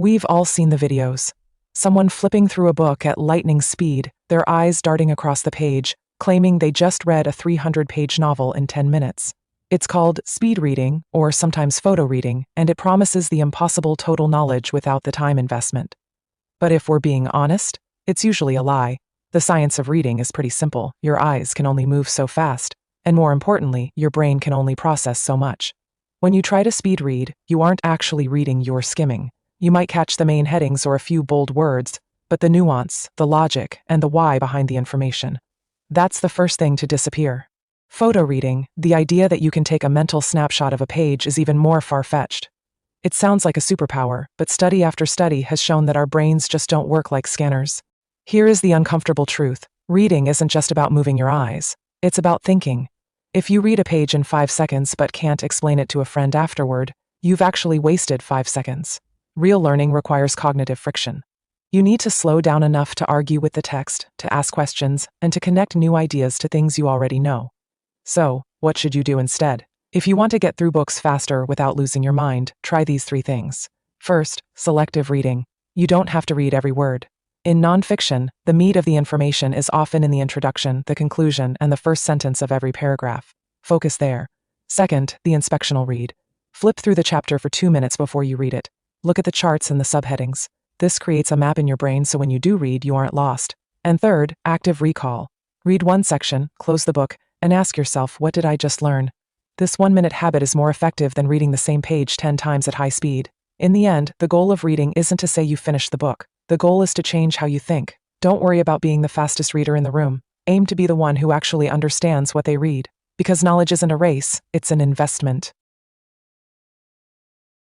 We've all seen the videos. Someone flipping through a book at lightning speed, their eyes darting across the page, claiming they just read a 300-page novel in 10 minutes. It's called speed reading, or sometimes photo reading, and it promises the impossible total knowledge without the time investment. But if we're being honest, it's usually a lie. The science of reading is pretty simple. Your eyes can only move so fast, and more importantly, your brain can only process so much. When you try to speed read, you aren't actually reading, you're skimming. You might catch the main headings or a few bold words, but the nuance, the logic, and the why behind the information, that's the first thing to disappear. Photo reading, the idea that you can take a mental snapshot of a page, is even more far-fetched. It sounds like a superpower, but study after study has shown that our brains just don't work like scanners. Here is the uncomfortable truth. Reading isn't just about moving your eyes. It's about thinking. If you read a page in 5 seconds but can't explain it to a friend afterward, you've actually wasted 5 seconds. Real learning requires cognitive friction. You need to slow down enough to argue with the text, to ask questions, and to connect new ideas to things you already know. So, what should you do instead? If you want to get through books faster without losing your mind, try these 3 things. First, selective reading. You don't have to read every word. In nonfiction, the meat of the information is often in the introduction, the conclusion, and the first sentence of every paragraph. Focus there. Second, the inspectional read. Flip through the chapter for 2 minutes before you read it. Look at the charts and the subheadings. This creates a map in your brain so when you do read, you aren't lost. And third, active recall. Read one section, close the book, and ask yourself, what did I just learn? This 1-minute habit is more effective than reading the same page 10 times at high speed. In the end, the goal of reading isn't to say you finished the book. The goal is to change how you think. Don't worry about being the fastest reader in the room. Aim to be the one who actually understands what they read. Because knowledge isn't a race, it's an investment.